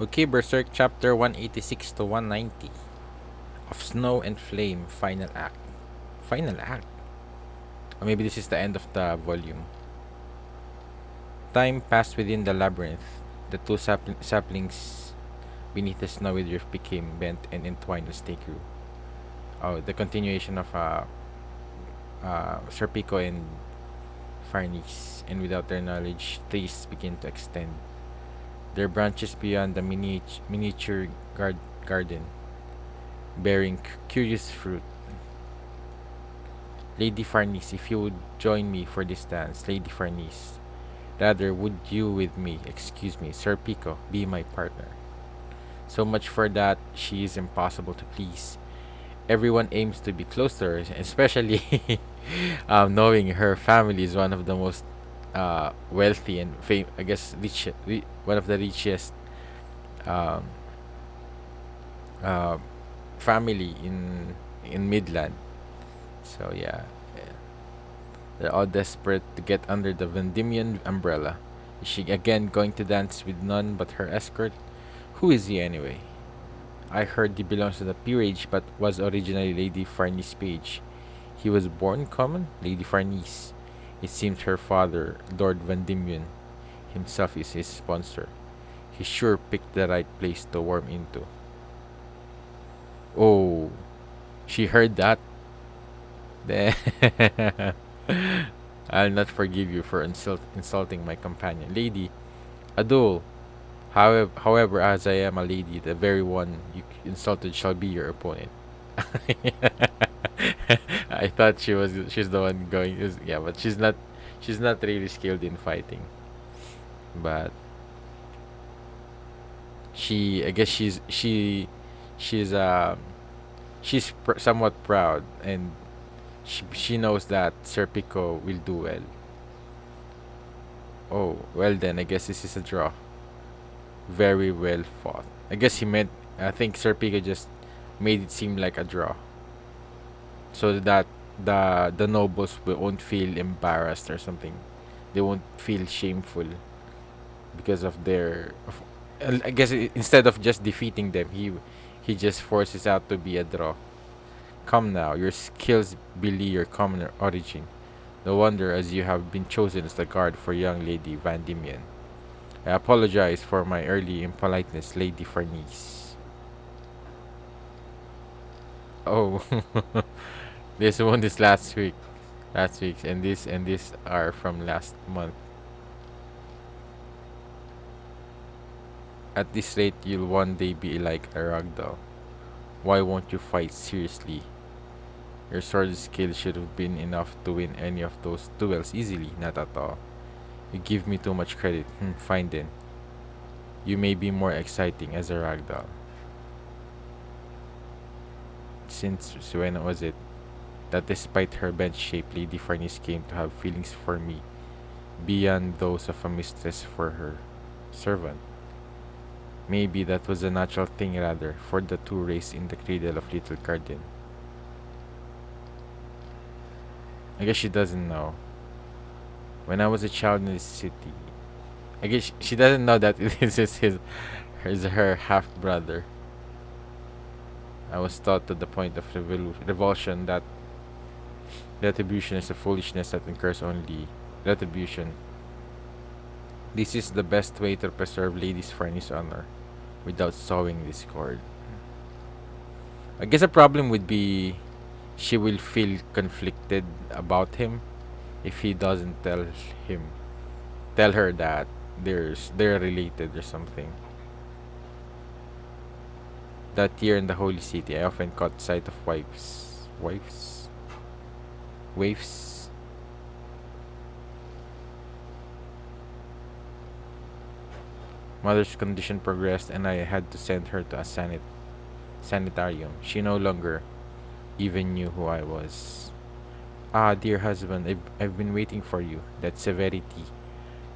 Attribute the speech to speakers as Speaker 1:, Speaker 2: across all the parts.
Speaker 1: Okay, Berserk Chapter 186 to 190 of Snow and Flame Final Act. Final Act? Or maybe this is the end of the volume. Time passed within the labyrinth. The two saplings beneath the snowy drift became bent and entwined as they grew. Oh, the continuation of Serpico and Farnese, and without their knowledge, trees begin to extend their branches beyond the miniature garden, bearing curious fruit. Lady Farnese, if you would join me for this dance, Lady Farnese. Rather, would you with me, excuse me, Serpico, be my partner? So much for that, she is impossible to please. Everyone aims to be close to her, especially knowing her family is one of the most wealthy and I guess one of the richest um, uh, family in Midland. So yeah, they're all desperate to get under the Vendimian umbrella. Is she again going to dance with none but her escort? Who is he anyway? I heard he belongs to the peerage but was originally Lady Farnese Page. He was born common, Lady Farnese. It seems her father, Lord Vendimian, himself is his sponsor. He sure picked the right place to worm into. Oh, she heard that? Then I'll not forgive you for insulting my companion. Lady, a duel. However, as I am a lady, the very one you insulted shall be your opponent. I thought she's the one going yeah, but she's not really skilled in fighting. But I guess she's somewhat proud, and she knows that Serpico will do well. Oh, well then, I guess this is a draw. Very well fought. I think Serpico just made it seem like a draw. So that the nobles won't feel embarrassed or something. They won't feel shameful because of I guess instead of just defeating them, he just forces out to be a draw. Come now, your skills belie your common origin. No wonder as you have been chosen as the guard for young Lady Van Dimian. I apologize for my early impoliteness, Lady Farnese. Oh, this one is last week's, and this are from last month. At this rate, you'll one day be like a ragdoll. Why won't you fight seriously? Your sword skill should have been enough to win any of those duels easily. Not at all. You give me too much credit. Fine then. You may be more exciting as a ragdoll. Since when was it that despite her bench shape, Lady Farnese came to have feelings for me beyond those of a mistress for her servant? Maybe that was a natural thing rather, for the two raised in the cradle of little Cardin. I guess she doesn't know. When I was a child in this city, I guess she doesn't know that it is her half brother. I was taught to the point of revulsion that retribution is a foolishness that incurs only retribution. This is the best way to preserve Lady Farnese's honor without sowing discord. I guess a problem would be she will feel conflicted about him if he doesn't tell her that they're related or something. That year in the holy city, I often caught sight of waifs. Mother's condition progressed, and I had to send her to a sanitarium. She no longer even knew who I was. Ah, dear husband, I've been waiting for you. That severity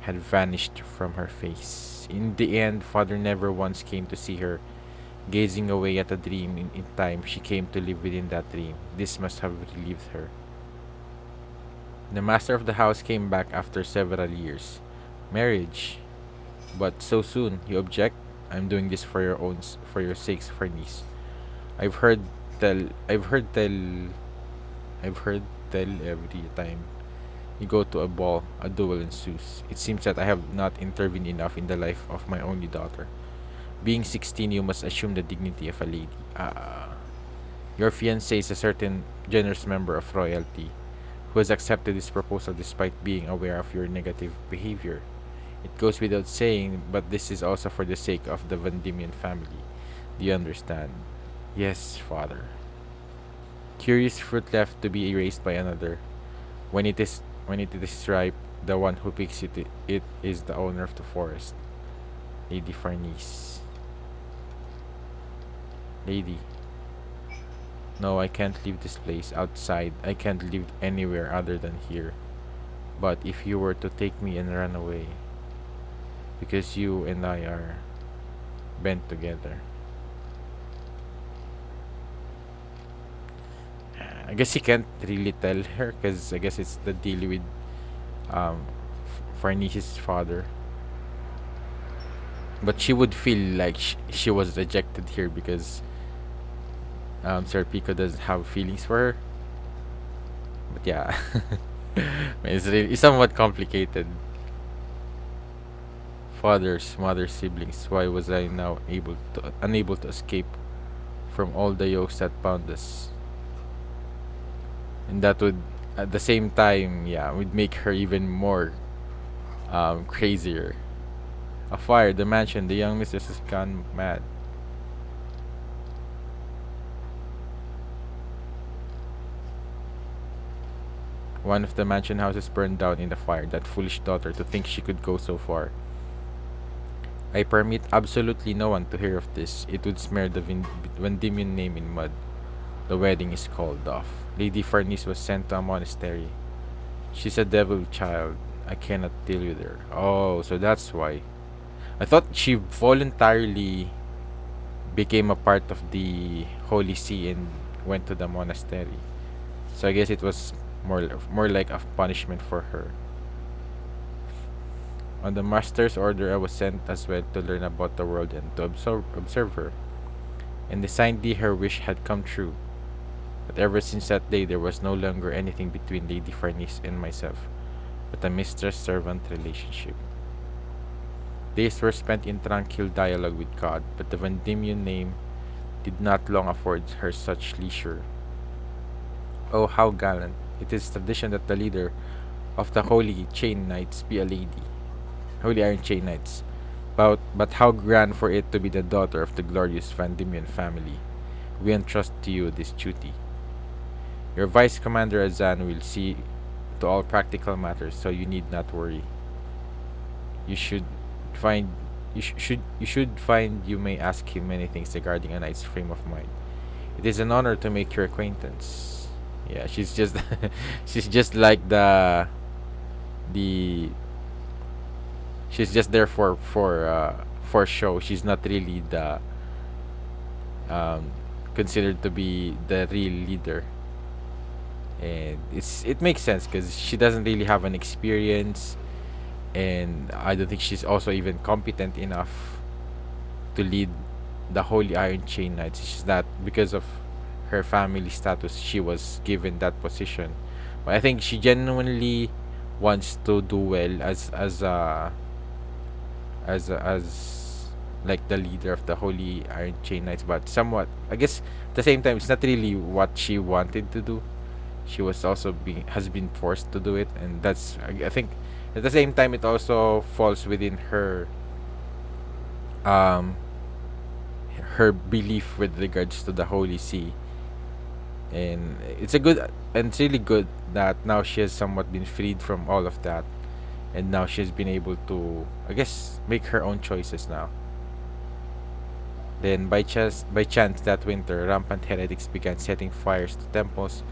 Speaker 1: had vanished from her face. In the end, father never once came to see her, gazing away at a dream in time she came to live within that dream. This must have relieved her. The master of the house came back after several years. Marriage. But so soon, you object? I'm doing this for your for your sakes, Farnese. I've heard tell, I've heard tell, I've heard tell every time you go to a ball, a duel ensues. It seems that I have not intervened enough in the life of my only daughter. Being 16, you must assume the dignity of a lady. Your fiancé is a certain generous member of royalty who has accepted this proposal despite being aware of your negative behavior. It goes without saying, but this is also for the sake of the Vandemian family. Do you understand? Yes, father. Curious fruit left to be erased by another. When it is ripe, the one who picks it is the owner of the forest. Lady Farnese. Lady. No, I can't leave this place outside. I can't live anywhere other than here. But if you were to take me and run away, because you and I are bent together. I guess he can't really tell her because I guess it's the deal with Farnese's father. But she would feel like she was rejected here because Serpico doesn't have feelings for her. But yeah, it's somewhat complicated. Fathers, mothers, siblings. Why was I now unable to escape from all the yokes that bound us? And that would, at the same time, yeah, would make her even more crazier. A fire, the mansion, the young mistress has gone mad. One of the mansion houses burned down in the fire. That foolish daughter, to think she could go so far. I permit absolutely no one to hear of this. It would smear the Vandemian name in mud. The wedding is called off. Lady Farnese was sent to a monastery. She's a devil child. I cannot deal with her. Oh, so that's why. I thought she voluntarily became a part of the Holy See and went to the monastery. So I guess it was more like a punishment for her. On the master's order, I was sent as well to learn about the world and to observe her. And decidedly her wish had come true. But ever since that day, there was no longer anything between Lady Farnese and myself, but a mistress-servant relationship. Days were spent in tranquil dialogue with God, but the Vandemian name did not long afford her such leisure. Oh, how gallant! It is tradition that the leader of the Holy Chain Knights be a lady. Holy Iron Chain Knights. But how grand for it to be the daughter of the glorious Vandemian family. We entrust to you this duty. Your Vice Commander Azan will see to all practical matters, so you need not worry. You should find you may ask him many things regarding a knight's frame of mind. It is an honor to make your acquaintance. Yeah, she's just she's just like the she's just there for show. She's not really the um considered to be the real leader. And it makes sense because she doesn't really have an experience, and I don't think she's also even competent enough to lead the Holy Iron Chain Knights. It's just that because of her family status, she was given that position. But I think she genuinely wants to do well as like the leader of the Holy Iron Chain Knights. But somewhat, I guess, at the same time, it's not really what she wanted to do. She was also has been forced to do it, and that's, I think, at the same time, it also falls within um her belief with regards to the Holy See. And it's really good that now she has somewhat been freed from all of that, and now she's been able to, I guess, make her own choices now. Then by chance that winter, rampant heretics began setting fires to temples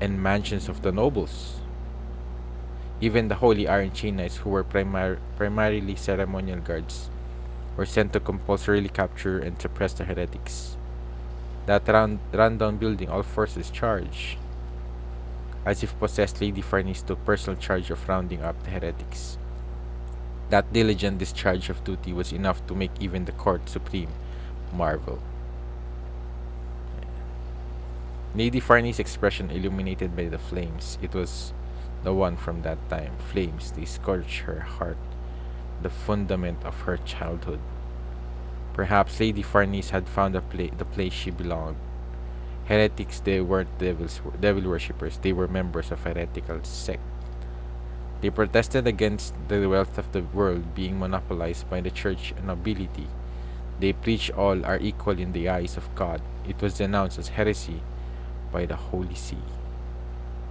Speaker 1: and mansions of the nobles. Even the Holy Iron Chain Knights, who were primarily ceremonial guards, were sent to compulsorily capture and suppress the heretics. That rundown building, all forces charged. As if possessed, Lady Farnese took personal charge of rounding up the heretics. That diligent discharge of duty was enough to make even the Court Supreme marvel. Lady Farnese' expression illuminated by the flames. It was the one from that time. Flames, they scorched her heart, the fundament of her childhood. Perhaps Lady Farnese had found the place she belonged. Heretics, they weren't devil worshippers. They were members of a heretical sect. They protested against the wealth of the world being monopolized by the church and nobility. They preached all are equal in the eyes of God. It was denounced as heresy by the Holy See.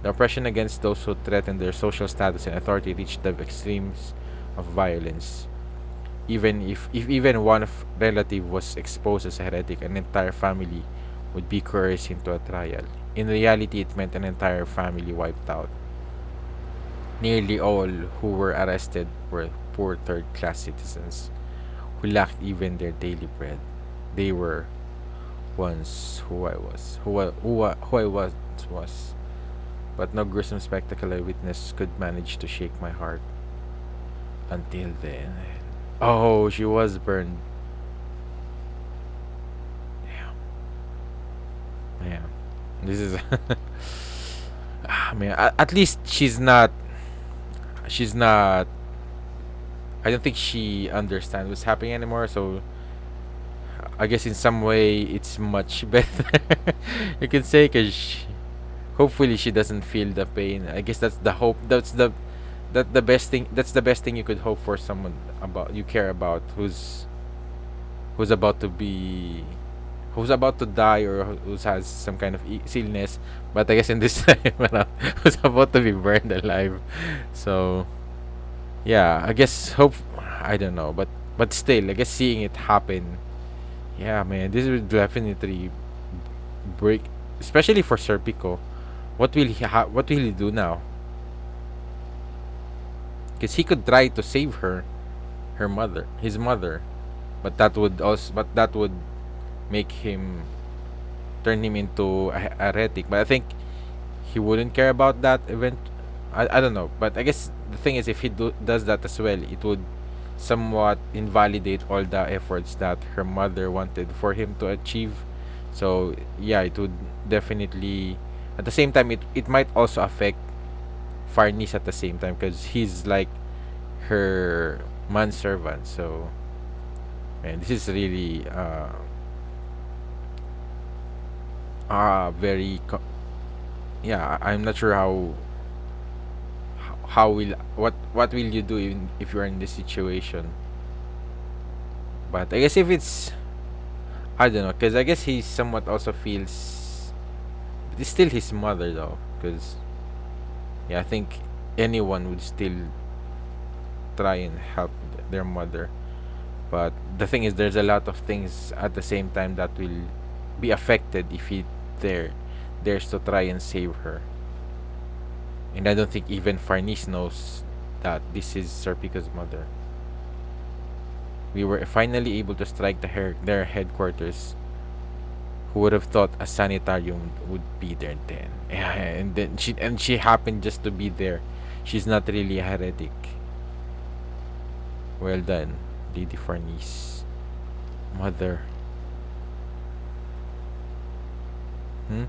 Speaker 1: The oppression against those who threatened their social status and authority reached the extremes of violence. If even one relative was exposed as a heretic, an entire family would be coerced into a trial. In reality, it meant an entire family wiped out. Nearly all who were arrested were poor third-class citizens who lacked even their daily bread. They were once who I was, but no gruesome spectacle I witnessed could manage to shake my heart. Until then, oh, she was burned. Damn, man, this is man. At least she's not. She's not. I don't think she understands what's happening anymore. So I guess in some way it's much better. You can say, because hopefully she doesn't feel the pain. I guess that's the hope. The best thing. That's the best thing you could hope for someone about you care about who's about to be who's about to die, or who has some kind of illness. But I guess in this time, who's about to be burned alive. So yeah, I guess hope. I don't know, but still, I guess seeing it happen. Yeah, man, this will definitely break, especially for Serpico. What will he do now? Because he could try to save his mother, but that would make him turn him into a heretic. But I think he wouldn't care about that event. I don't know, but I guess the thing is, if he does that as well, it would somewhat invalidate all the efforts that her mother wanted for him to achieve. So yeah, it would definitely. At the same time, it might also affect Farnese at the same time, because he's like her manservant. So man, this is really very yeah, I'm not sure how will what will you do if you're in this situation. But I guess if it's, I don't know, because I guess he somewhat also feels it's still his mother though, because yeah, I think anyone would still try and help their mother. But the thing is, there's a lot of things at the same time that will be affected if he dares to try and save her. And I don't think even Farnese knows that this is Serpico's mother. We were finally able to strike their headquarters. Who would have thought a sanitarium would be there then? Yeah, and then she happened just to be there. She's not really a heretic. Well done, Lady Farnese. Mother. Hmm?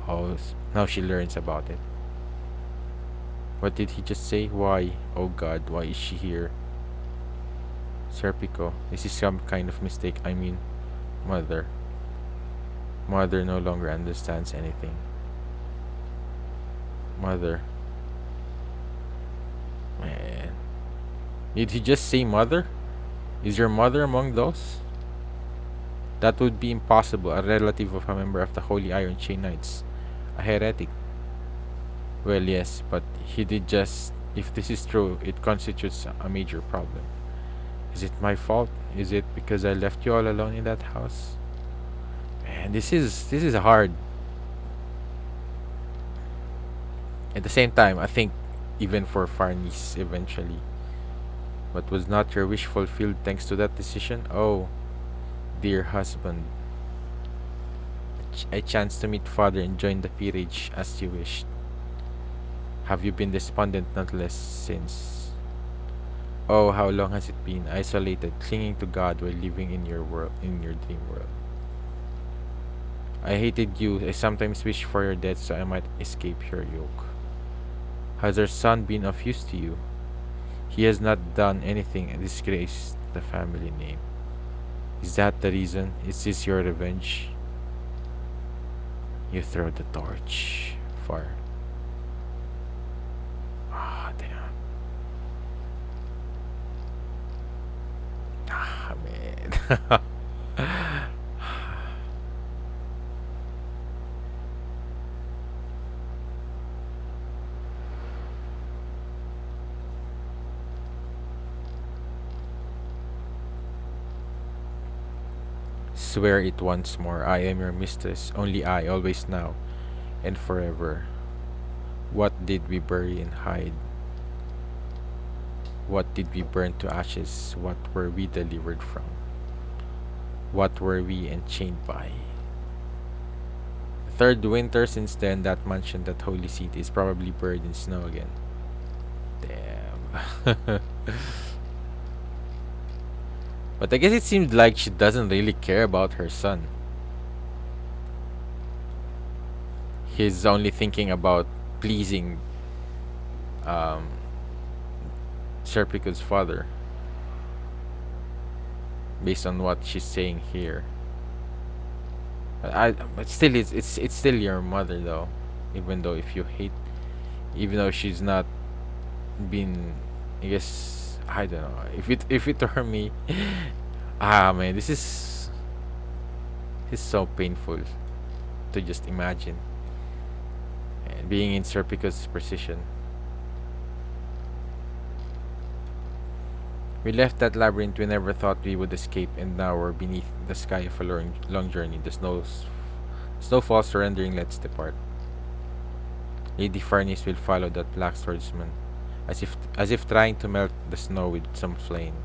Speaker 1: Oh, now she learns about it. What did he just say? Why? Oh God, why is she here? Serpico, this is some kind of mistake. I mean, mother. Mother no longer understands anything. Mother. Man. Did he just say mother? Is your mother among those? That would be impossible. A relative of a member of the Holy Iron Chain Knights. A heretic. Well, yes, but he did just... If this is true, it constitutes a major problem. Is it my fault? Is it because I left you all alone in that house? Man, this is hard. At the same time, I think even for Farnese eventually. But was not your wish fulfilled thanks to that decision? Oh, dear husband. A chance to meet father and join the peerage as you wished. Have you been despondent not less since? Oh, how long has it been? Isolated, clinging to God while living in your dream world. I hated you. I sometimes wish for your death so I might escape your yoke. Has our son been of use to you? He has not done anything and disgraced the family name. Is that the reason? Is this your revenge? You throw the torch. Far. Ah, damn. Ah, man. Swear it once more. I am your mistress. Only I, always now, and forever. What did we bury and hide? What did we burn to ashes? What were we delivered from? What were we enchained by? Third winter since then, that mansion, that holy seat, is probably buried in snow again. Damn. But I guess it seemed like she doesn't really care about her son. He's only thinking about pleasing um, Serpico's father, based on what she's saying here. But still, it's still your mother though. Even though if you hate, even though she's not been, I guess I don't know. If it were me, ah man, this is so painful to just imagine. And being in Serpico's position. We left that labyrinth we never thought we would escape, and now we're beneath the sky of a long journey. The snowfall surrendering, let's depart. Lady Farnese will follow that black swordsman, as if trying to melt the snow with some flame.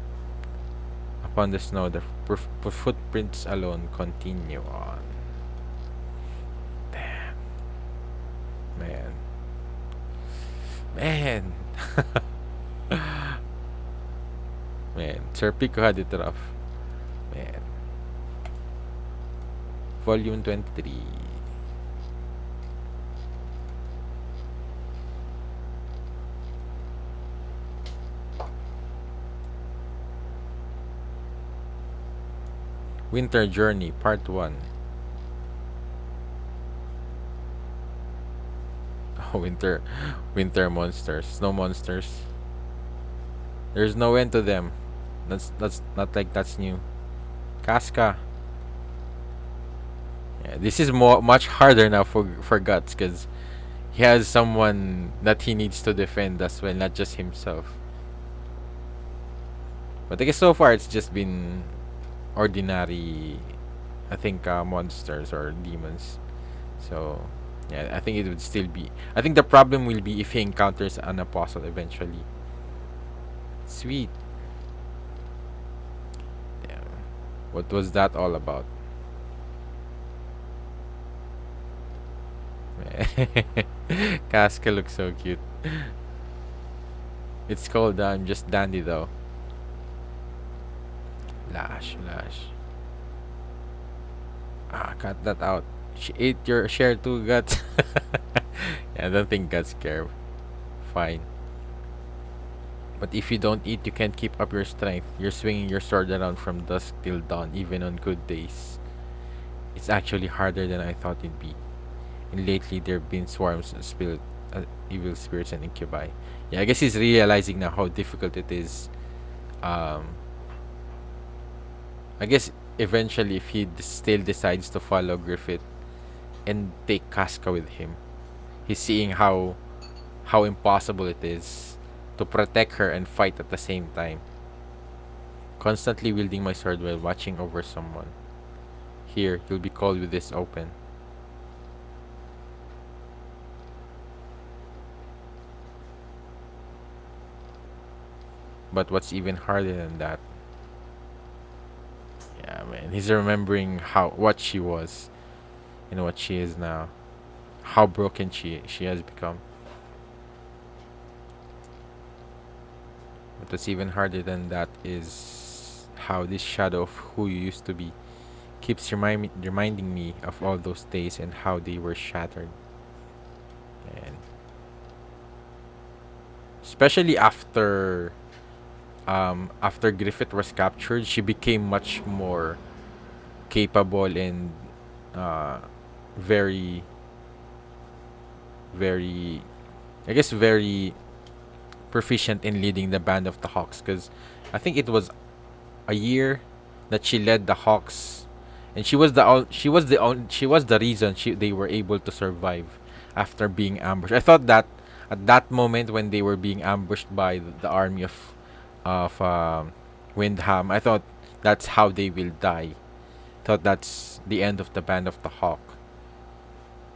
Speaker 1: Upon the snow, the footprints alone continue on. Damn, man, man, man. Serpico had it rough, man. Volume 23. Winter Journey, Part 1. Oh, winter monsters, snow monsters. There's no end to them. That's not like that's new. Casca. Yeah, this is much harder now for Guts because he has someone that he needs to defend as well, not just himself. But I guess so far it's just been ordinary, I think, monsters or demons. So yeah, I think it would still be. I think the problem will be if he encounters an apostle eventually. Sweet. Yeah. What was that all about? Casca looks so cute. It's called I'm just dandy though. Lash. Ah, cut that out. She ate your share too, Guts. Yeah, I don't think Guts care. Fine. But if you don't eat, you can't keep up your strength. You're swinging your sword around from dusk till dawn, even on good days. It's actually harder than I thought it'd be. And lately, there have been swarms of evil spirits and incubi. Yeah, I guess he's realizing now how difficult it is. Um, I guess eventually, if he still decides to follow Griffith and take Casca with him, he's seeing how impossible it is to protect her and fight at the same time. Constantly wielding my sword while watching over someone. Here, you'll be called with this open. But what's even harder than that? Yeah, man, he's remembering what she was and what she is now. How broken she has become. But what's even harder than that is how this shadow of who you used to be keeps reminding me of all those days and how they were shattered. And especially after Griffith was captured, she became much more capable and uh, very, very, I guess, very proficient in leading the band of the Hawks. Because I think it was a year that she led the Hawks, and she was the reason they were able to survive after being ambushed. I thought that at that moment when they were being ambushed by the army of Windham, I thought that's how they will die. Thought that's the end of the band of the Hawk.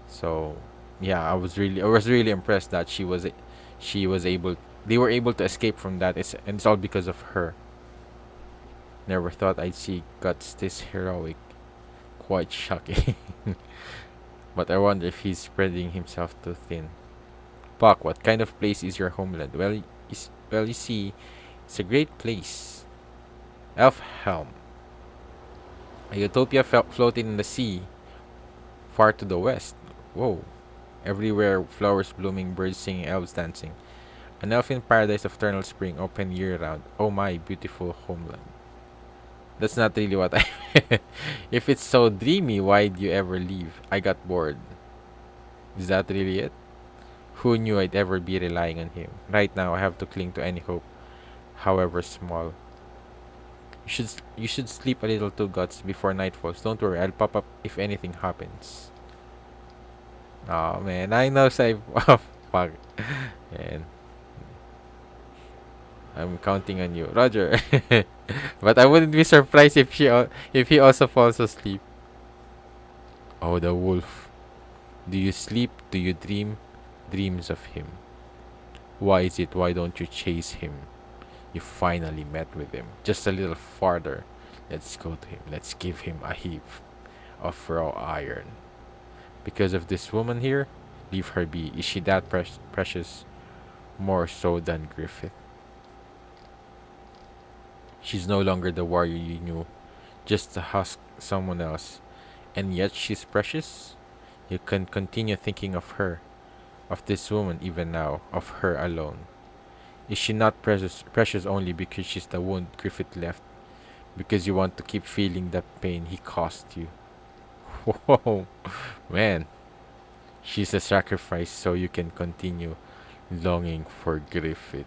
Speaker 1: So yeah, I was really impressed that she was able they were able to escape from that. It's all because of her. Never thought I'd see Guts this heroic. Quite shocking. But I wonder if he's spreading himself too thin. Puck, what kind of place is your homeland? Well, you see, it's a great place. Elfhelm, a utopia floating in the sea, far to the west. Whoa. Everywhere, flowers blooming, birds singing, elves dancing. An elfin paradise of eternal spring, open year round. Oh my beautiful homeland. That's not really what I meant. If it's so dreamy, why'd you ever leave? I got bored. Is that really it? Who knew I'd ever be relying on him? Right now, I have to cling to any hope, however small. You should sleep a little too, Guts, before night falls. Don't worry, I'll pop up if anything happens. Oh man, I know say oh, fuck. Man, I'm counting on you, Roger. But I wouldn't be surprised if he also falls asleep. Oh, the wolf. Do you sleep? Do you dream? Dreams of him. Why is it? Why don't you chase him? You finally met with him. Just a little farther. Let's go to him. Let's give him a heap of raw iron. Because of this woman here? Leave her be. Is she that precious? More so than Griffith. She's no longer the warrior you knew. Just a husk, someone else. And yet she's precious? You can continue thinking of her. Of this woman even now. Of her alone. Is she not precious only because she's the wound Griffith left? Because you want to keep feeling the pain he caused you? Whoa, man. She's a sacrifice so you can continue longing for Griffith.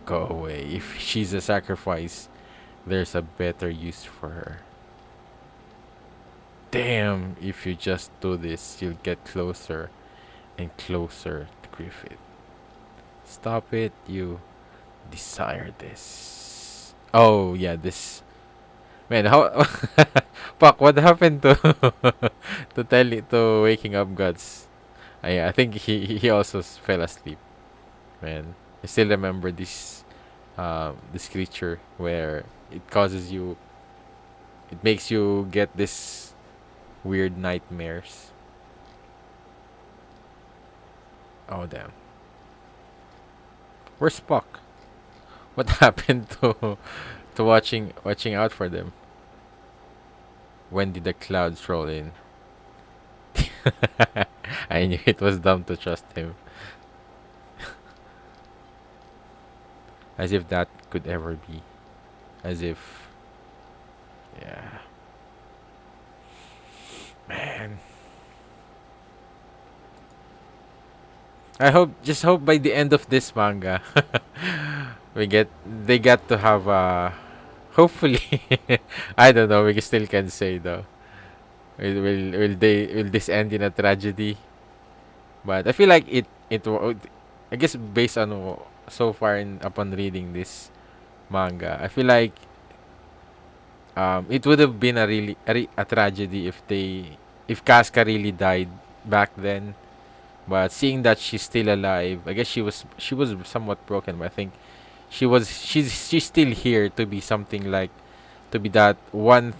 Speaker 1: Go away. If she's a sacrifice, there's a better use for her. Damn, if you just do this, you'll get closer and closer to Griffith. Stop it, you desire this. Oh, yeah, this. Man, how. Fuck, what happened to. to waking up Guts? I think he also fell asleep. Man, I still remember this creature where it causes you. It makes you get this weird nightmares. Oh, damn. Where's Puck? What happened to watching out for them? When did the clouds roll in? I knew it was dumb to trust him. As if that could ever be. As if, yeah. Man. Just hope by the end of this manga, they get to have hopefully, I don't know, we still can say though. Will this end in a tragedy? But I feel like I guess based on so far upon reading this manga, I feel like it would have been a tragedy if Casca really died back then. But seeing that she's still alive, I guess she was somewhat broken, but I think she's still here to be something like to be that one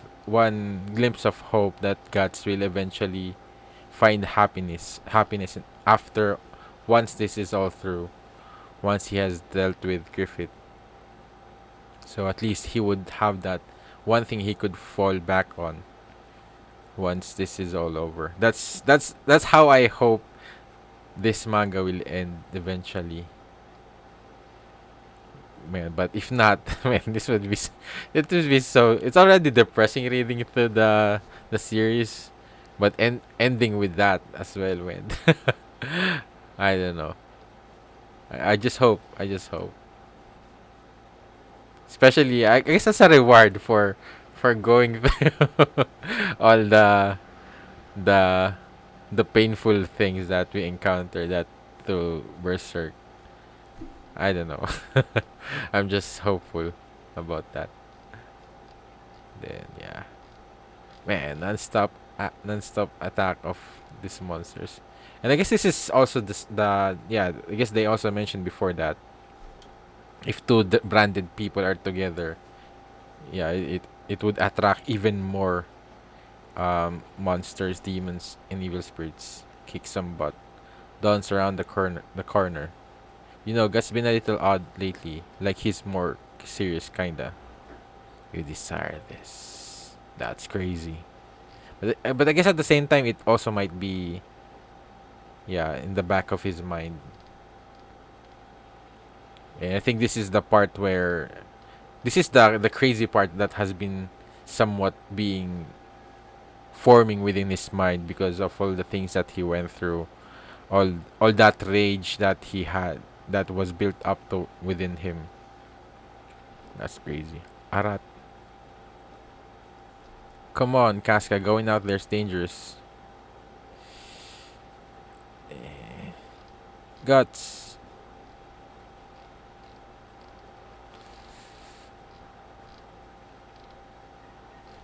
Speaker 1: glimpse of hope that Guts will eventually find happiness after once this is all through. once he has dealt with Griffith. So at least he would have that one thing he could fall back on once this is all over. That's how I hope this manga will end eventually. Man, but if not, man, this would be it would be so. It's already depressing reading through the series, but ending with that as well, man. I don't know. I just hope. I just hope. Especially, I guess that's a reward for going through all the the painful things that we encounter that through Berserk. I don't know. I'm just hopeful about that. Then yeah, man, non-stop attack of these monsters, and I guess this is also the yeah. I guess they also mentioned before that if two branded people are together, yeah, it would attract even more monsters, demons, and evil spirits. Kick some butt. Dance around the corner. The corner. You know, Gut's been a little odd lately. Like he's more serious, kinda. You desire this. That's crazy. But I guess at the same time, it also might be, yeah, in the back of his mind. And I think this is the part where this is the crazy part that has been somewhat being forming within his mind because of all the things that he went through, all that rage that he had that was built up to within him. That's crazy. Arat, come on, Casca, going out there's dangerous. Eh, Guts.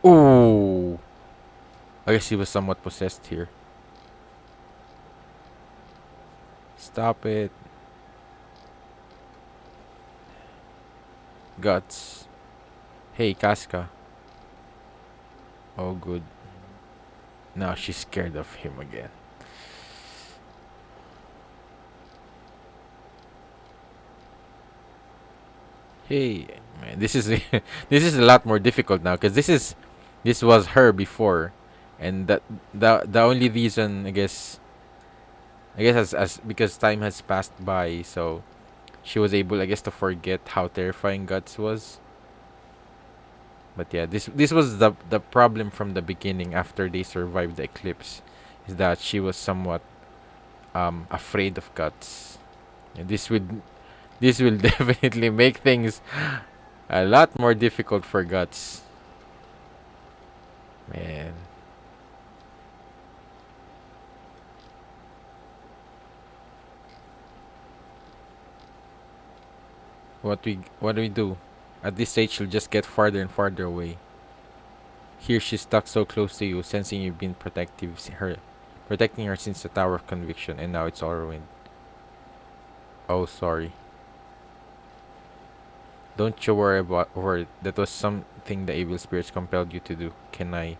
Speaker 1: Ooh. I guess he was somewhat possessed here. Stop it. Guts. Hey, Casca. Oh, good. Now she's scared of him again. Hey, man, this is this is a lot more difficult now because this was her before, and that the only reason I guess as because time has passed by, so she was able I guess to forget how terrifying Guts was. But yeah, this was the problem from the beginning after they survived the eclipse, is that she was somewhat afraid of Guts. And this will definitely make things a lot more difficult for Guts. Man. What do we do? At this stage she'll just get farther and farther away. Here she's stuck so close to you, sensing you've been protecting her since the Tower of Conviction, and now it's all ruined. Oh, sorry. Don't you worry about it. That was something the evil spirits compelled you to do. Can I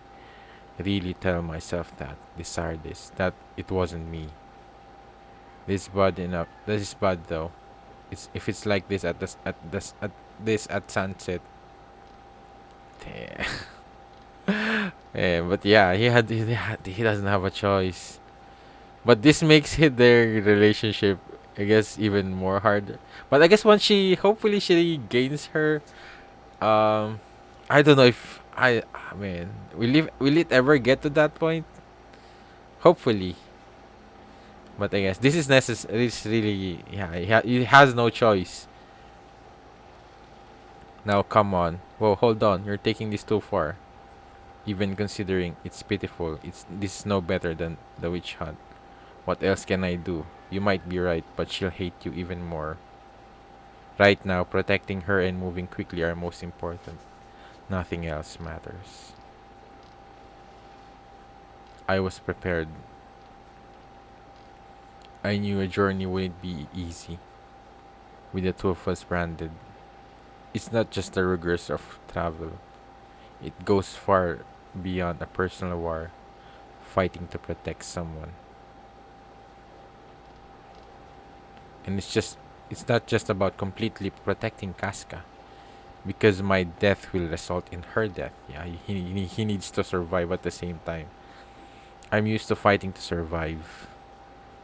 Speaker 1: really tell myself that? Desire this. That it wasn't me. This bad enough. This is bad though. It's if it's like this at sunset. Damn. Yeah, but yeah, he doesn't have a choice. But this makes it their relationship, I guess, even more harder. But I guess once hopefully she gains her, um, I don't know if man, will it ever get to that point? Hopefully, but I guess this is necessary. It's really, yeah, he has no choice. Now, come on. Whoa, hold on. You're taking this too far. Even considering it's pitiful, this is no better than the witch hunt. What else can I do? You might be right, but she'll hate you even more. Right now, protecting her and moving quickly are most important. Nothing else matters. I was prepared. I knew a journey wouldn't be easy with the two of us branded. It's not just the rigors of travel. It goes far beyond a personal war, fighting to protect someone. And it's just it's not just about completely protecting Casca, because my death will result in her death. Yeah, he needs to survive at the same time. I'm used to fighting to survive,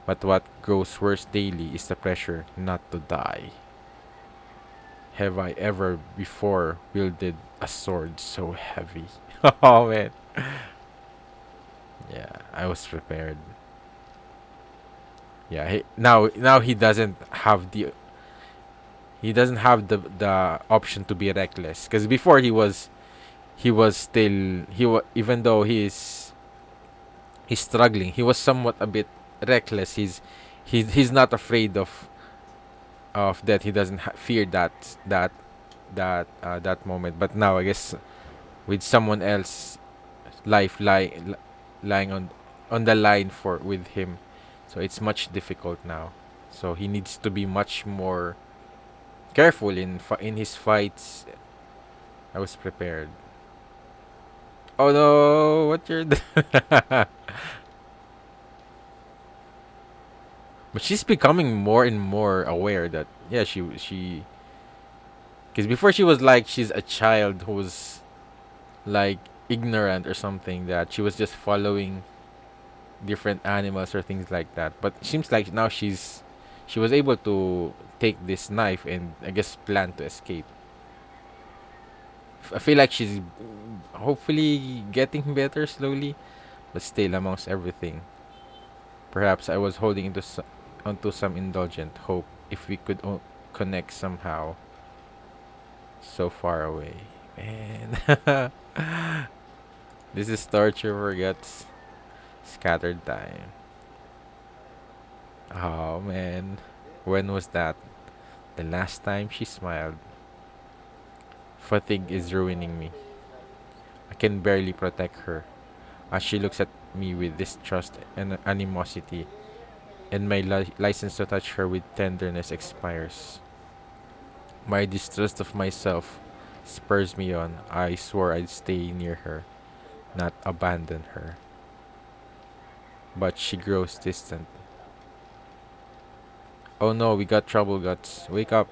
Speaker 1: but what grows worse daily is the pressure not to die. Have I ever before wielded a sword so heavy? Oh man. Yeah, I was prepared. Yeah, now he doesn't have the option to be reckless, because before he was still even though he's struggling, he was somewhat a bit reckless. He's not afraid of that. He doesn't fear that moment. But now I guess with someone else life lying on the line for with him, so it's much difficult now. So he needs to be much more careful in his fights. I was prepared. Oh no, what you're but she's becoming more and more aware that yeah, she because before she was like she's a child who was like ignorant or something, that she was just following different animals or things like that. But it seems like now she was able to take this knife and I guess plan to escape. I feel like she's hopefully getting better slowly, but still amongst everything. Perhaps I was holding onto some indulgent hope if we could connect somehow. So far away, man. This is torture for guts. Scattered time. Oh man, when was that? The last time she smiled. Fatigue is ruining me. I can barely protect her as she looks at me with distrust and animosity, and my license to touch her with tenderness expires. My distrust of myself spurs me on. I swore I'd stay near her, not abandon her. But she grows distant. Oh no, we got trouble, Guts. Wake up.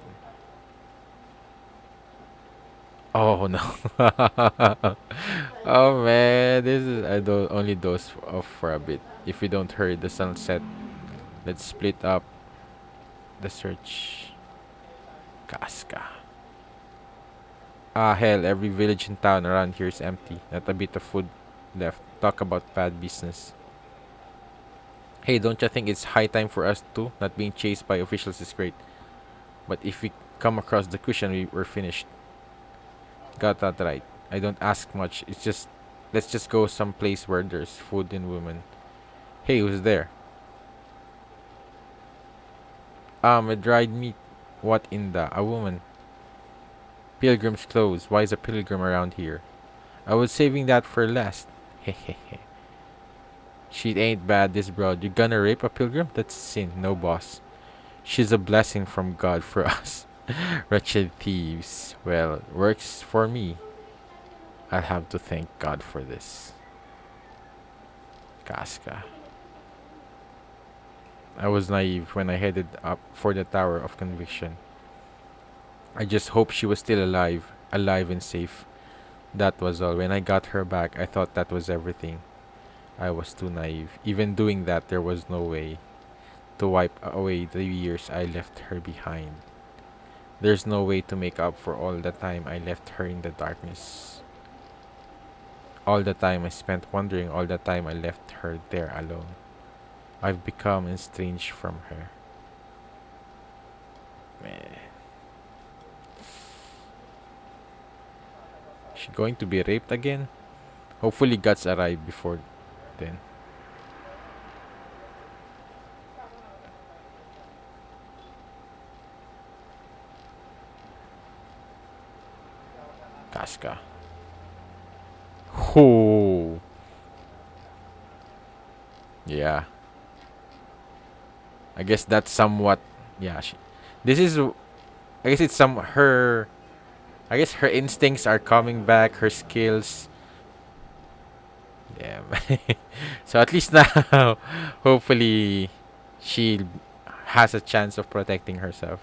Speaker 1: Oh no. Oh man, this is I don't only doze off for a bit. If we don't hurry the sunset, let's split up the search. Casca. Ah hell, every village and town around here is empty. Not a bit of food left. Talk about bad business. Hey, don't you think it's high time for us too? Not being chased by officials is great. But if we come across the cushion, we're finished. Got that right. I don't ask much. It's just let's just go someplace where there's food and women. Hey, who's there? A dried meat. What in the? A woman. Pilgrim's clothes. Why is a pilgrim around here? I was saving that for last. Hehehe. She ain't bad, this broad. You gonna rape a pilgrim? That's sin. No, boss. She's a blessing from God for us. Wretched thieves. Well, works for me. I'll have to thank God for this. Casca. I was naive when I headed up for the Tower of Conviction. I just hoped she was still alive and safe. That was all. When I got her back, I thought that was everything. I was too naive. Even doing that, there was no way to wipe away the years I left her behind. There's no way to make up for all the time I left her in the darkness. All the time I spent wondering, all the time I left her there alone. I've become estranged from her. Man. She going to be raped again? Hopefully Guts arrive before then. Casca. Oh. Yeah. I guess that's somewhat. Yeah. This is. I guess it's some her. I guess her instincts are coming back. Her skills. Damn. So at least now, hopefully, she has a chance of protecting herself.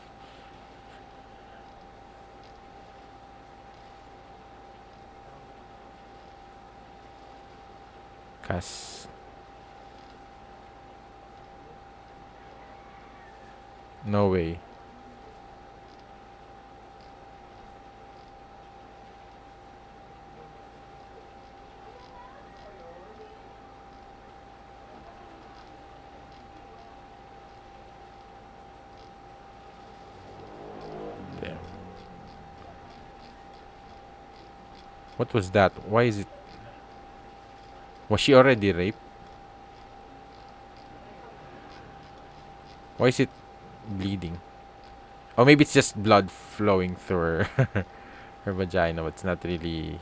Speaker 1: Cause no way. Damn. What was that? Why is it? Was she already raped? Why is it bleeding? Or maybe it's just blood flowing through her, her vagina. But it's not really.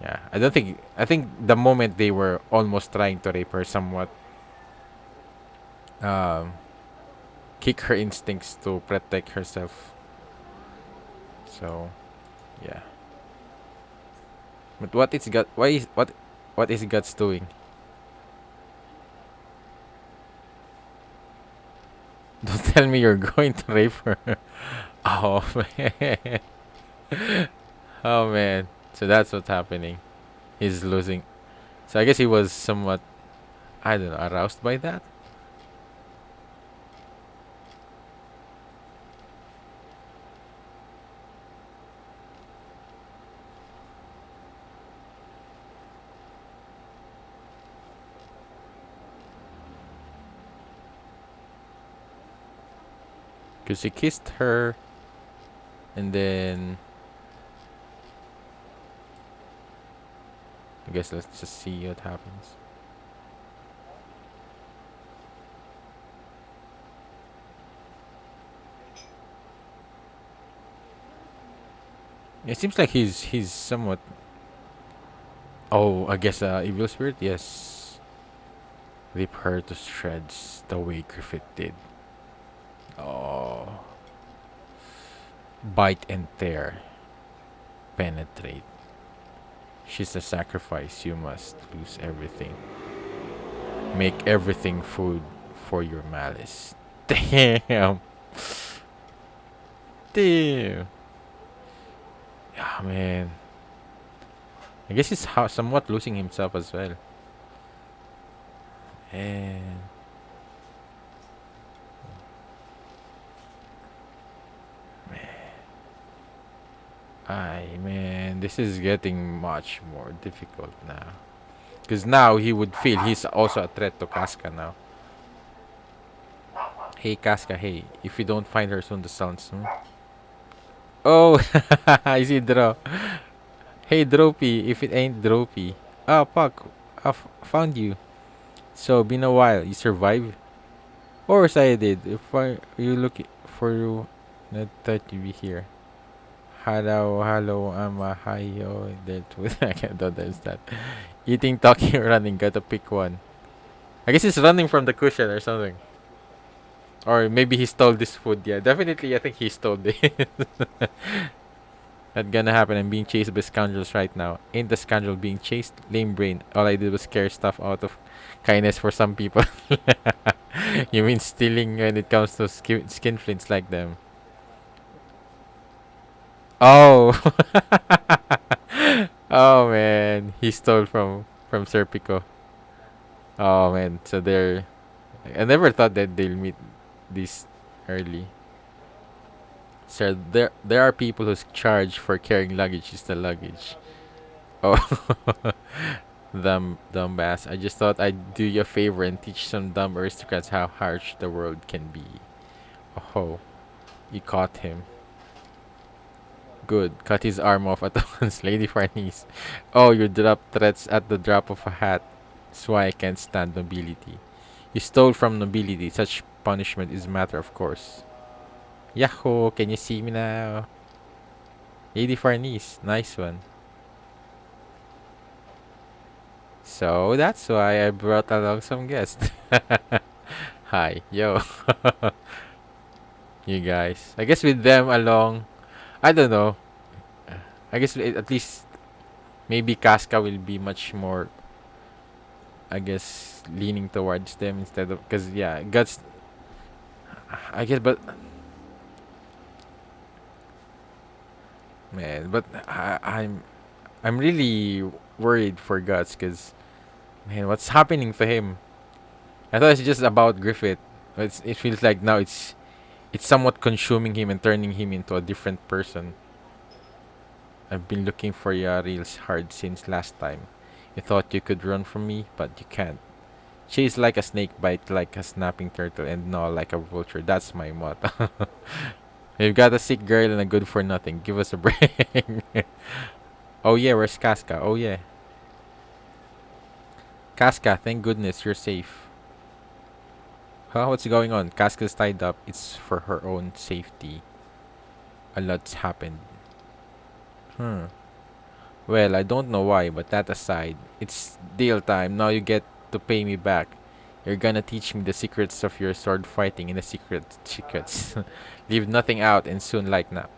Speaker 1: Yeah, I don't think. I think the moment they were almost trying to rape her, somewhat um, kick her instincts to protect herself. So, yeah. But what is gut? Why is what? What is guts doing? Don't tell me you're going to rape her. Oh man. Oh man. So that's what's happening. He's losing. So I guess he was somewhat, I don't know, aroused by that. Because he kissed her, and then I guess let's just see what happens. It seems like he's somewhat. Oh, I guess evil spirit. Yes, rip her to shreds the way Griffith did. Oh, bite and tear, penetrate. She's a sacrifice. You must lose everything. Make everything food for your malice. Damn. Damn. Yeah, man. I guess he's somewhat losing himself as well. And man, this is getting much more difficult now. Because now he would feel he's also a threat to Casca now. Hey, Casca, hey, if you don't find her soon, the sounds. Oh, I see Dro. Hey, Dropey, if it ain't Dropey. Ah, Puck, found you. So, been a while. You survived? Of course I did. If you look for you, not that you be here. Hello, hello, I'm a hi-yo. I can't do that. Eating, talking, running. Gotta pick one. I guess he's running from the cushion or something. Or maybe he stole this food. Yeah, definitely I think he stole it. Not gonna happen. I'm being chased by scoundrels right now. Ain't the scoundrel being chased? Lame brain. All I did was scare stuff out of kindness for some people. You mean stealing when it comes to skinflints like them? Oh. Oh man, he stole from Serpico. Oh man, so they're. I never thought that they'll meet this early. So there are people who's charged for carrying luggage. Is the luggage? Oh, dumb bass. I just thought I'd do you a favor and teach some dumb aristocrats how harsh the world can be. Oh, you caught him. Good. Cut his arm off at once, Lady Farnese. Oh, you drop threats at the drop of a hat. That's why I can't stand nobility. You stole from nobility. Such punishment is a matter of course. Yahoo! Can you see me now? Lady Farnese. Nice one. So that's why I brought along some guests. Hi. Yo. You guys. I guess with them along, I don't know. I guess at least maybe Casca will be much more, I guess, leaning towards them instead of, because yeah, guts. I guess, but man, but I'm really worried for guts because Man, what's happening to him? I thought it's just about Griffith. But it feels like now it's somewhat consuming him and turning him into a different person. I've been looking for you real hard since last time. You thought you could run from me, but you can't. Chase like a snake, bite like a snapping turtle, and gnaw like a vulture. That's my motto. We've got a sick girl and a good for nothing. Give us a break. Oh yeah, where's Casca? Oh yeah. Casca, thank goodness you're safe. Huh? What's going on? Casca's tied up. It's for her own safety. A lot's happened. Hmm. Well, I don't know why, but that aside, it's deal time. Now you get to pay me back. You're gonna teach me the secrets of your sword fighting and the secrets. Leave nothing out and soon like now.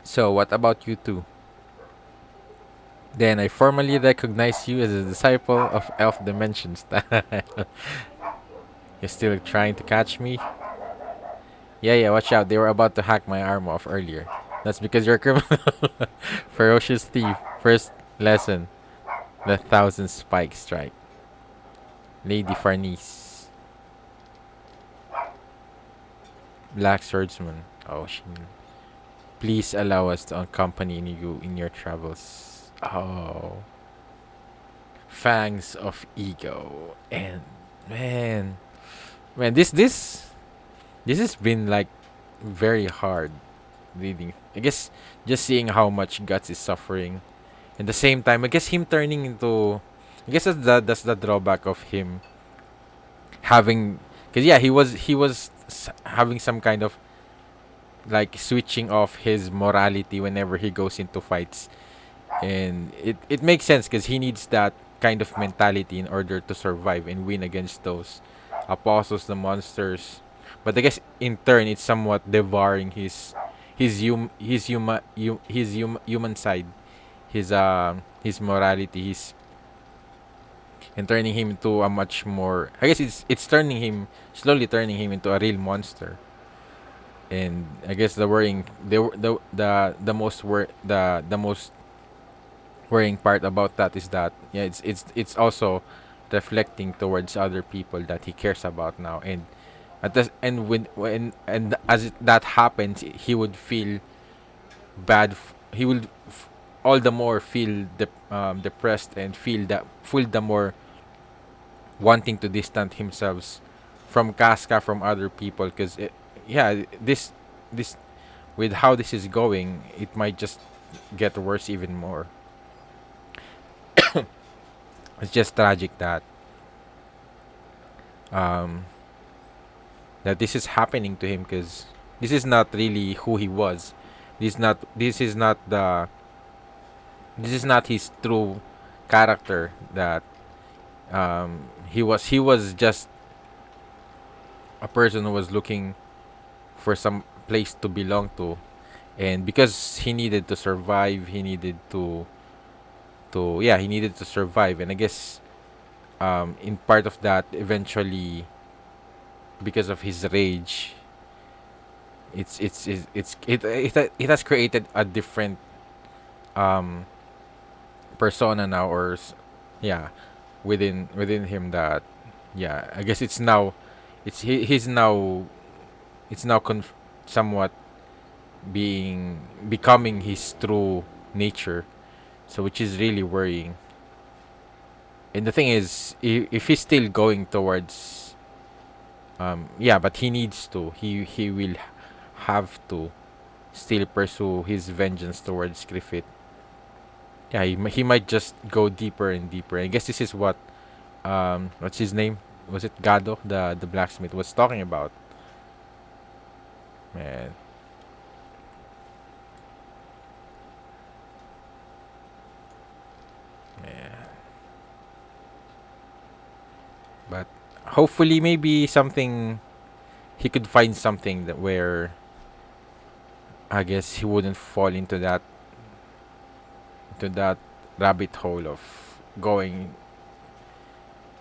Speaker 1: So, what about you two? Then I formally recognize you as a disciple of Elf Dimensions. You're still trying to catch me? Yeah, yeah, watch out. They were about to hack my arm off earlier. That's because you're a criminal. Ferocious thief. First lesson. The thousand spike strike. Lady Farnese. Black swordsman. Oh, she. Please allow us to accompany you in your travels. Oh. Fangs of ego. And man. Man, this has been like very hard reading. I guess just seeing how much Guts is suffering. At the same time, I guess him turning into, I guess that's the drawback of him having, because yeah, he was having some kind of like switching off his morality whenever he goes into fights, and it makes sense because he needs that kind of mentality in order to survive and win against those apostles, the monsters. But I guess in turn, it's somewhat devouring his human side, his morality, his and turning him into a much more. I guess it's turning him slowly turning him into a real monster. And I guess the most worrying part about that is that yeah, it's also reflecting towards other people that he cares about now. And at this, and when and as that happens, he would feel bad. He will all the more feel depressed and feel the more wanting to distance himself from Casca, from other people, because yeah, this with how this is going, it might just get worse even more. It's just tragic um that this is happening to him, because this is not really who he was. This is not his true character. That he was just a person who was looking for some place to belong to, and because he needed to survive, he needed to survive. And I guess in part of that, eventually, because of his rage, it has created a different um persona now, yeah, within him. That yeah, I guess he's now it's now somewhat becoming his true nature. So which is really worrying. And the thing is, if he's still going towards yeah, but he needs to, he will have to still pursue his vengeance towards Griffith. Yeah, he might just go deeper and deeper. I guess this is what what's his name, was it Gado, the blacksmith, was talking about. Man, man. But hopefully, maybe something, he could find something that where I guess he wouldn't fall into that rabbit hole of going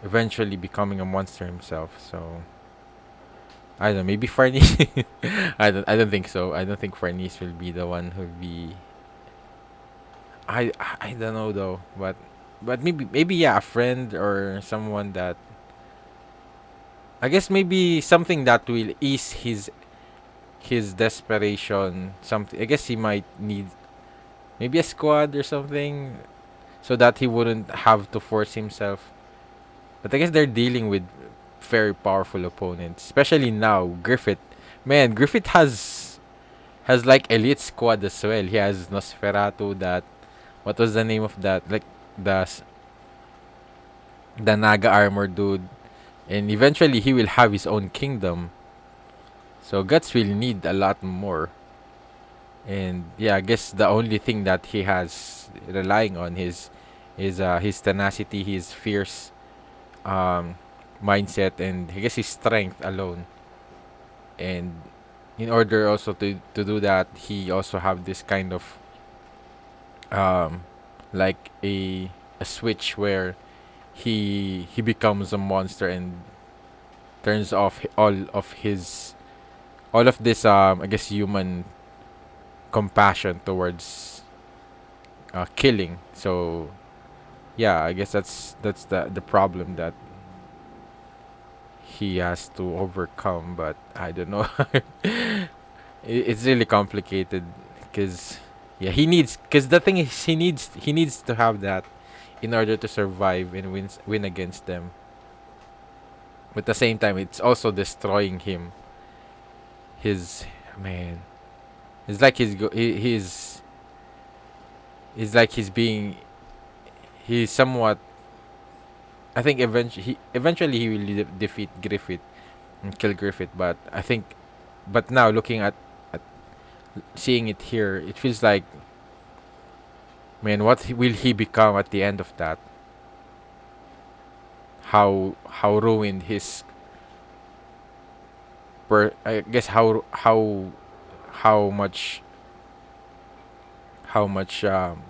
Speaker 1: eventually becoming a monster himself. So I don't know, maybe Farnese. I don't think so. I don't think Farnese will be the one who'll be. I don't know though, but but maybe yeah, a friend or someone that, I guess maybe something that will ease his desperation. Something, I guess he might need maybe a squad or something, so that he wouldn't have to force himself. But I guess they're dealing with very powerful opponents, especially now. Griffith, man, Griffith has like elite squad as well. He has Nosferatu. That, what was the name of that? Like the the Naga armor dude, and eventually he will have his own kingdom. So Guts will need a lot more. And yeah, I guess the only thing that he has relying on his tenacity, his fierce um mindset, and I guess his strength alone. And in order also to do that, he also have this kind of um like a switch where he becomes a monster and turns off all of this I guess human compassion towards killing. So yeah, I guess that's the problem that he has to overcome. But I don't know. It's really complicated because yeah, because the thing is he needs to have that in order to survive and win against them. But at the same time, it's also destroying him. His man, it's like he's like he's somewhat. I think eventually he will defeat Griffith and kill Griffith. But I think, but now looking at seeing it here, it feels like, man, what will he become at the end of that? How ruined his I guess how much how much um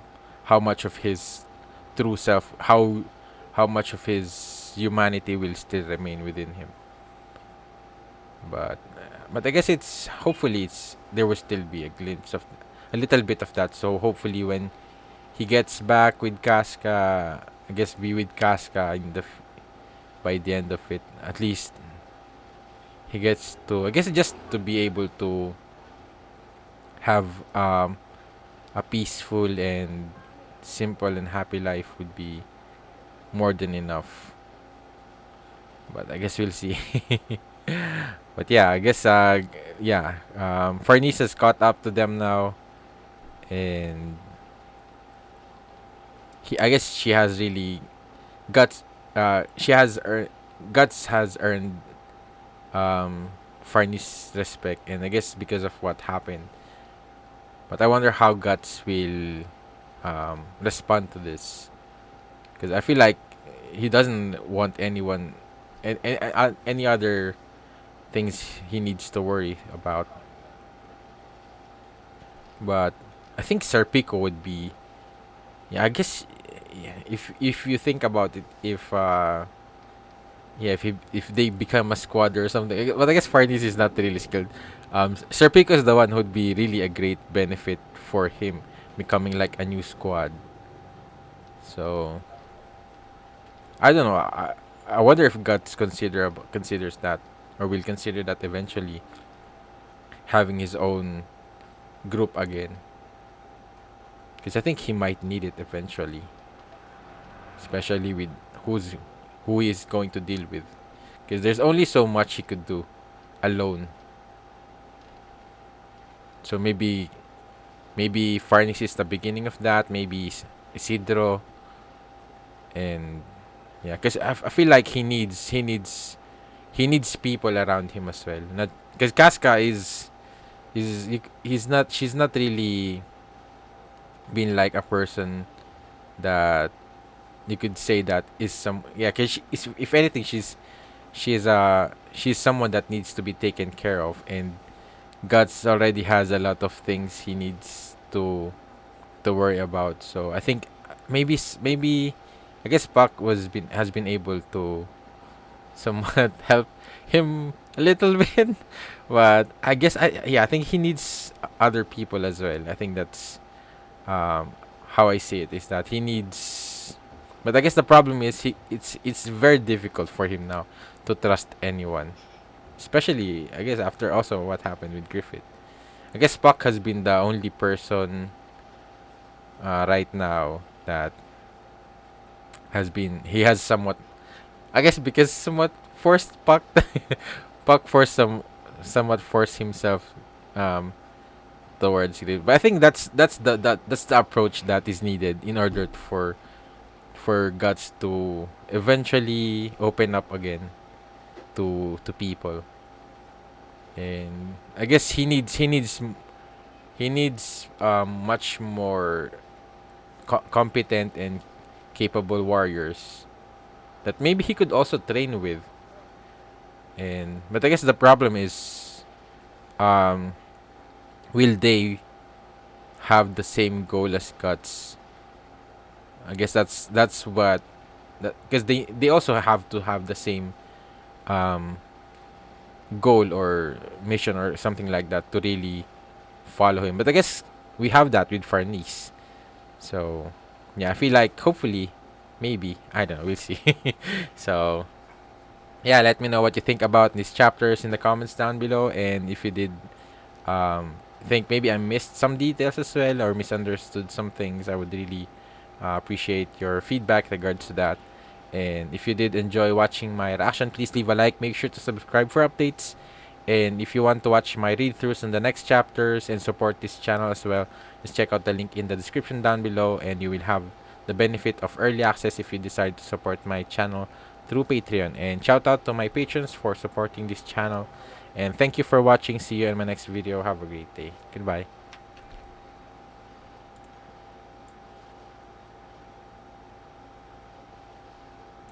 Speaker 1: how much of his true self, how much of his humanity will still remain within him. But I guess it's hopefully it's there will still be a glimpse of a little bit of that. So hopefully when he gets back with Casca, I guess be with Casca by the end of it. At least he gets to, I guess, just to be able to have a peaceful and simple and happy life would be more than enough. But I guess we'll see. But yeah, I guess yeah, Farnese has caught up to them now, and I guess she has really guts. She has guts has earned Farnese respect, and I guess because of what happened. But I wonder how guts will respond to this, because I feel like he doesn't want anyone and any other things he needs to worry about. But I think Serpico would be, yeah, I guess, yeah, if you think about it, if yeah, if they become a squad or something, but I guess Farnese is not really skilled. Serpico is the one who'd be really a great benefit for him becoming like a new squad. So I don't know. I wonder if Guts considers that, or will consider that eventually, having his own group again. Because I think he might need it eventually, especially with who he is going to deal with. Because there's only so much he could do alone. So maybe Farnese is the beginning of that. Maybe Isidro, and yeah, because I feel like he needs people around him as well. Not because Casca he's not she's not really been like a person that you could say that is some, yeah, because if anything, she's someone that needs to be taken care of, and Guts already has a lot of things he needs to worry about. So I think maybe I guess Puck has been able to somewhat help him a little bit, but I guess I think he needs other people as well. I think that's um how I see it, is that he needs But I guess the problem is it's very difficult for him now to trust anyone, especially I guess after also what happened with Griffith. I guess Spock has been the only person right now that he has somewhat, I guess, because somewhat forced Puck. Puck forced somewhat forced himself um towards it. But I think that's the approach that is needed in order for Guts to eventually open up again to people. And I guess he needs much more competent and capable warriors that maybe he could also train with. And but I guess the problem is, um will they have the same goal as Guts? I guess that's what that, because they also have to have the same um goal or mission or something like that to really follow him. But I guess we have that with Farnese. So yeah, I feel like hopefully, maybe, I don't know, we'll see. So yeah, let me know what you think about these chapters in the comments down below, and if you did think maybe I missed some details as well or misunderstood some things, I would really appreciate your feedback in regards to that. And if you did enjoy watching my reaction, please leave a like. Make sure to subscribe for updates. And if you want to watch my read-throughs in the next chapters and support this channel as well, just check out the link in the description down below, and you will have the benefit of early access if you decide to support my channel through Patreon. And shout out to my patrons for supporting this channel. And thank you for watching. See you in my next video. Have a great day. Goodbye.